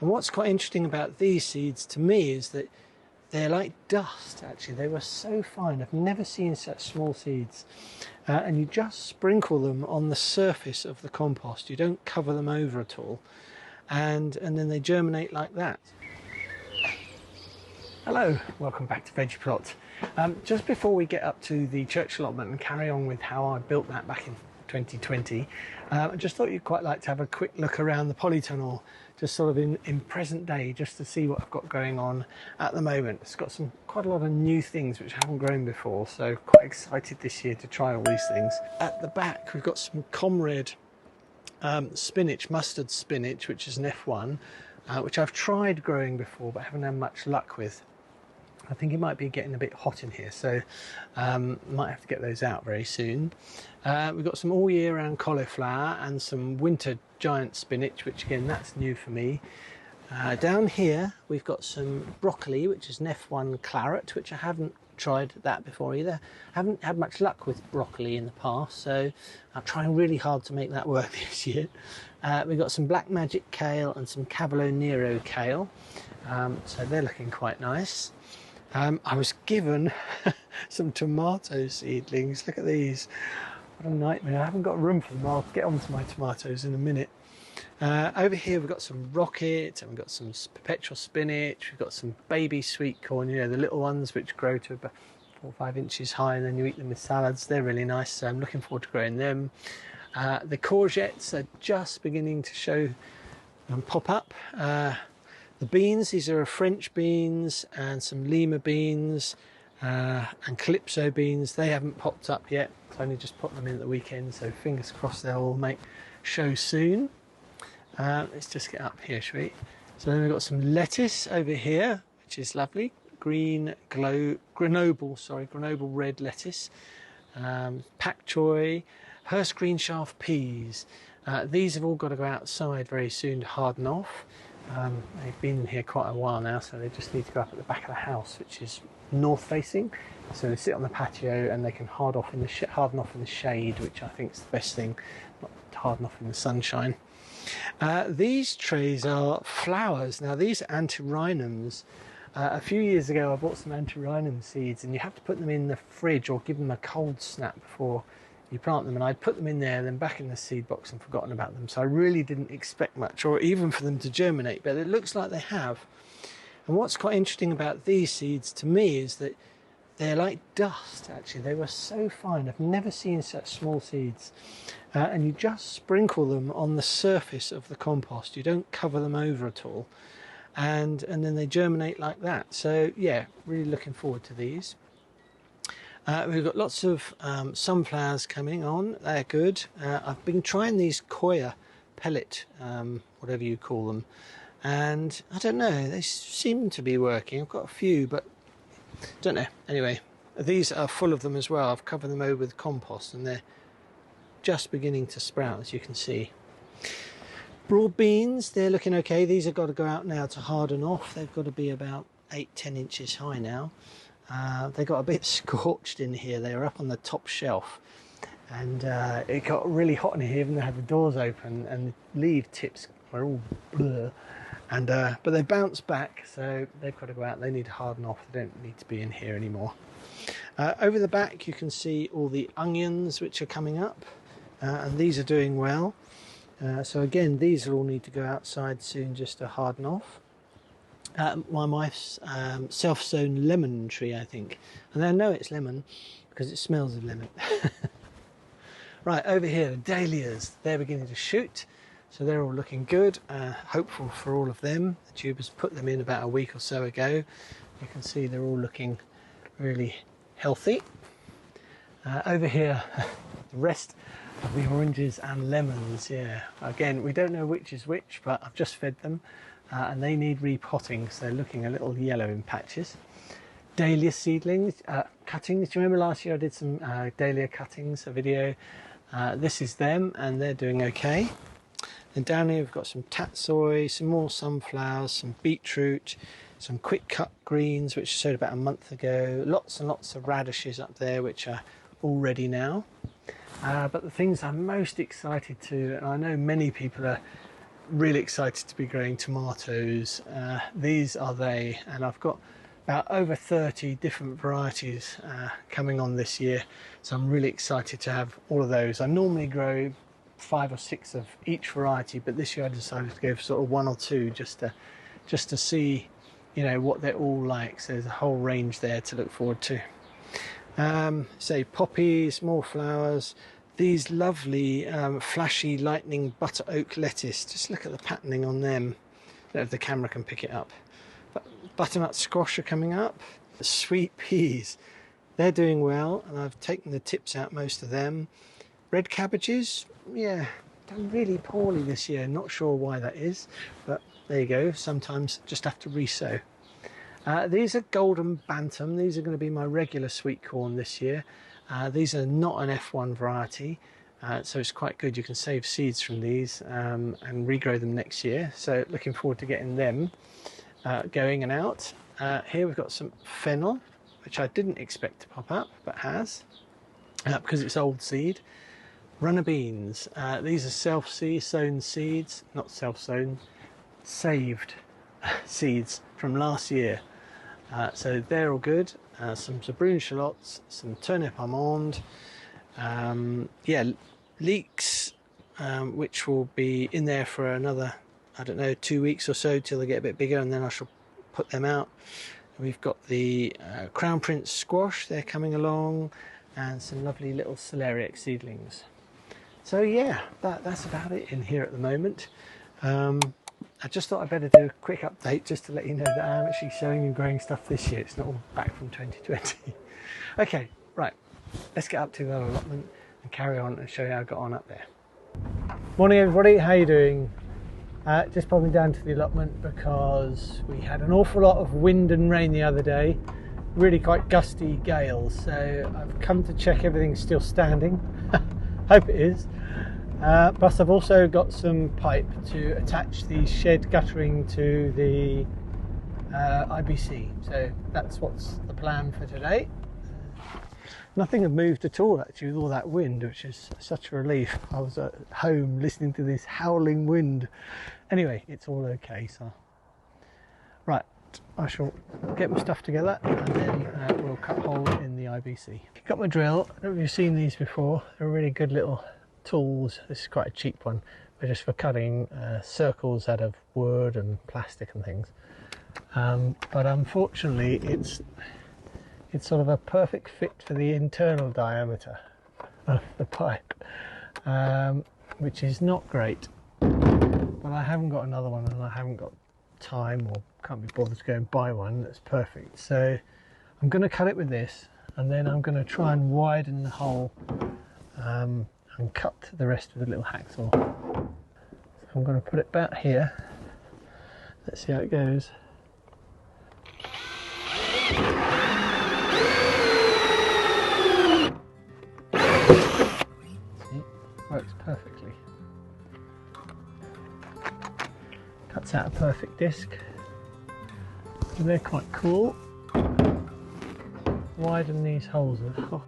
And what's quite interesting about these seeds to me is that they're like dust. Actually, they were so fine. I've never seen such small seeds. And you just sprinkle them on the surface of the compost. You don't cover them over at all, and then they germinate like that. Hello, welcome back to VeggiePlot. Just before we get up to the church allotment and carry on with how I built that back in 2020, I just thought you'd quite like to have a quick look around the polytunnel, just sort of in present day, just to see what I've got going on at the moment. It's got quite a lot of new things which I haven't grown before, so quite excited this year to try all these things. At the back we've got some comrade spinach, mustard spinach, which is an F1, which I've tried growing before but haven't had much luck with. I think it might be getting a bit hot in here, so might have to get those out very soon. We've got some all year round cauliflower and some winter giant spinach, which again, that's new for me. Down here we've got some broccoli, which is an F1 claret, which I haven't tried that before either. I haven't had much luck with broccoli in the past, so I'm trying really hard to make that work this year. We've got some black magic kale and some Cavolo Nero kale, so they're looking quite nice. I was given some tomato seedlings. Look at these. What a nightmare. I haven't got room for them. I'll get on to my tomatoes in a minute. Over here we've got some rocket, and we've got some perpetual spinach. We've got some baby sweet corn, you know, the little ones which grow to about 4 or 5 inches high, and then you eat them with salads. They're really nice, so I'm looking forward to growing them. The courgettes are just beginning to show and pop up. The beans, these are French beans and some Lima beans and Calypso beans. They haven't popped up yet. I only just put them in at the weekend, so fingers crossed they'll all show soon. Let's just get up here, shall we? So then we've got some lettuce over here, which is lovely. Grenoble red lettuce. Pak choy, Hurst green shaft peas. These have all got to go outside very soon to harden off. They've been in here quite a while now, so they just need to go up at the back of the house, which is north facing. So they sit on the patio and they can harden off in the shade, which I think is the best thing, not to harden off in the sunshine. These trays are flowers. Now these are antirrhinums. A few years ago I bought some antirrhinum seeds, and you have to put them in the fridge or give them a cold snap before you plant them, and I'd put them in there, then back in the seed box and forgotten about them. So I really didn't expect much, or even for them to germinate, but it looks like they have. And what's quite interesting about these seeds to me is that they're like dust. Actually, they were so fine. I've never seen such small seeds. And you just sprinkle them on the surface of the compost. You don't cover them over at all, and then they germinate like that. So yeah, really looking forward to these. We've got lots of sunflowers coming on. They're good. I've been trying these coir pellet, whatever you call them, and I don't know, they seem to be working. I've got a few, but don't know. Anyway, these are full of them as well. I've covered them over with compost, and they're just beginning to sprout, as you can see. Broad beans, they're looking okay. These have got to go out now to harden off. They've got to be about 8-10 inches high now. They got a bit scorched in here. They were up on the top shelf, and it got really hot in here even though I had the doors open, and the leaf tips were all blur, and but they bounced back, so they've got to go out. They need to harden off. They don't need to be in here anymore. Over the back you can see all the onions which are coming up, and these are doing well. So again, these will all need to go outside soon just to harden off. My wife's self-sown lemon tree, I think, and I know it's lemon because it smells of lemon. Right, over here, the dahlias, they're beginning to shoot, so they're all looking good. Hopeful for all of them. The tubers put them in about a week or so ago. You can see they're all looking really healthy. Over here, the rest of the oranges and lemons. Yeah, again, we don't know which is which, but I've just fed them. And they need repotting, so they're looking a little yellow in patches. Dahlia seedlings, cuttings. Do you remember last year I did some dahlia cuttings, a video? This is them, and they're doing okay. And down here we've got some tatsoi, some more sunflowers, some beetroot, some quick cut greens, which I showed about a month ago. Lots and lots of radishes up there, which are all ready now. But the things I'm most excited to, and I know many people are really excited to be growing tomatoes. These are they, and I've got about over 30 different varieties coming on this year, so I'm really excited to have all of those. I normally grow 5 or 6 of each variety, but this year I decided to go for sort of 1 or 2 just to see, you know, what they're all like. So there's a whole range there to look forward to. Say poppies, more flowers, these lovely flashy lightning butter oak lettuce. Just look at the patterning on them. I don't know if the camera can pick it up. But butternut squash are coming up. The sweet peas, they're doing well, and I've taken the tips out, most of them. Red cabbages, yeah, done really poorly this year. Not sure why that is, but there you go. Sometimes just have to re-sow. These are golden bantam. These are going to be my regular sweet corn this year. These are not an F1 variety, so it's quite good. You can save seeds from these and regrow them next year. So looking forward to getting them going and out. Here we've got some fennel, which I didn't expect to pop up, but has, because it's old seed. Runner beans. These are self-sown seeds, not self-sown, saved seeds from last year. So they're all good. Some Sabroon shallots, some turnip almond, yeah, leeks, which will be in there for another, I don't know, 2 weeks or so till they get a bit bigger, and then I shall put them out. We've got the Crown Prince squash, they're coming along, and some lovely little celeriac seedlings. So yeah, that's about it in here at the moment. I just thought I'd better do a quick update just to let you know that I'm actually sowing and growing stuff this year. It's not all back from 2020. Okay, right, let's get up to the allotment and carry on and show you how I got on up there. Morning everybody, how you doing? Just popping down to the allotment because we had an awful lot of wind and rain the other day, really quite gusty gales, so I've come to check everything's still standing. Hope it is. Plus I've also got some pipe to attach the shed guttering to the IBC, so that's what's the plan for today. Nothing had moved at all actually with all that wind, which is such a relief. I was at home listening to this howling wind. Anyway, it's all okay. So right, I shall get my stuff together and then we'll cut a hole in the IBC. Got my drill. I don't know if you've seen these before. They're really good little tools. This is quite a cheap one, but just for cutting circles out of wood and plastic and things. But unfortunately it's sort of a perfect fit for the internal diameter of the pipe, which is not great, but I haven't got another one and I haven't got time or can't be bothered to go and buy one that's perfect. So I'm going to cut it with this, and then I'm going to try and widen the hole and cut the rest with a little hacksaw. So I'm going to put it about here. Let's see how it goes. Works perfectly. Cuts out a perfect disc. So they're quite cool. Widen these holes. Oh.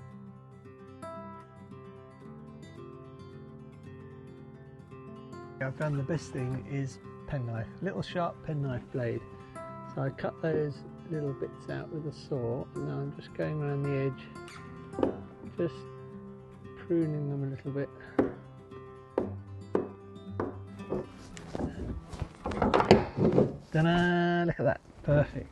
I found the best thing is penknife, little sharp penknife blade. So I cut those little bits out with a saw, and now I'm just going around the edge, just pruning them a little bit. Ta-da! Look at that, perfect.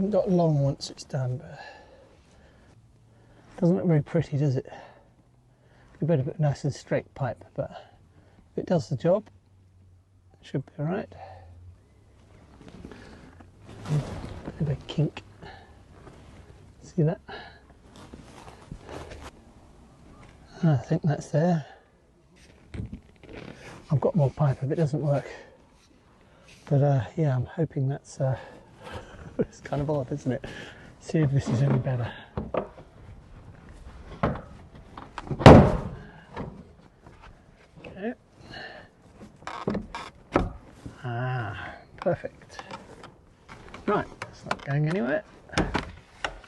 Got long once it's done, but doesn't look very pretty, does it? You better put a nice and straight pipe, but if it does the job, it should be alright. A bit of kink. See that? I think that's there. I've got more pipe if it doesn't work, but yeah, I'm hoping that's it's kind of odd, isn't it? See if this is any better. Okay. perfect. Right, it's not going anywhere.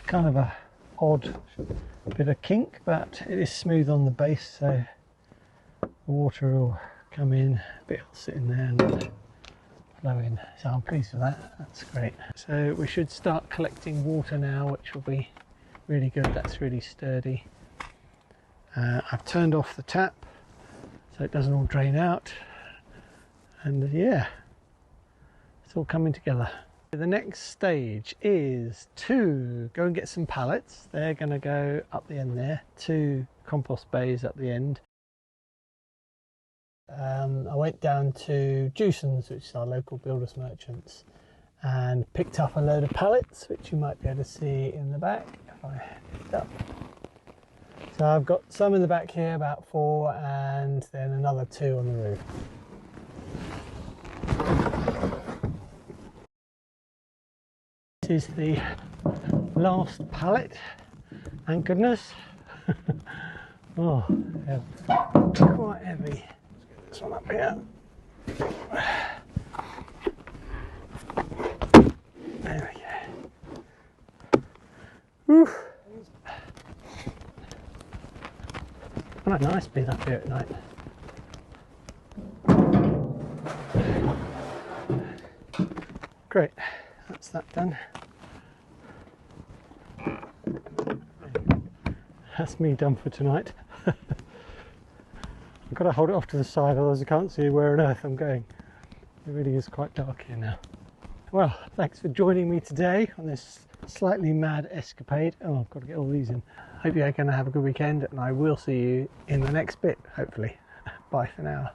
Kind of a odd bit of kink, but it is smooth on the base, so the water will come in, a bit will sit in there and flow in. So I'm pleased with that, that's great. So we should start collecting water now, which will be really good. That's really sturdy. I've turned off the tap so it doesn't all drain out, and yeah, it's all coming together. The next stage is to go and get some pallets. They're going to go up the end there, 2 compost bays up the end. I went down to Jewson's, which is our local builders merchants, and picked up a load of pallets, which you might be able to see in the back if I picked up. So I've got some in the back here, about 4, and then another 2 on the roof. This is the last pallet, thank goodness. Oh, yeah, quite heavy. Let's get this one up here. There we go. Woo. Quite nice being up here at night. Great, that's that done. That's me done for tonight. I've got to hold it off to the side, otherwise I can't see where on earth I'm going. It really is quite dark here now. Well, thanks for joining me today on this slightly mad escapade. Oh, I've got to get all these in. Hope you're going to have a good weekend, and I will see you in the next bit, hopefully. Bye for now.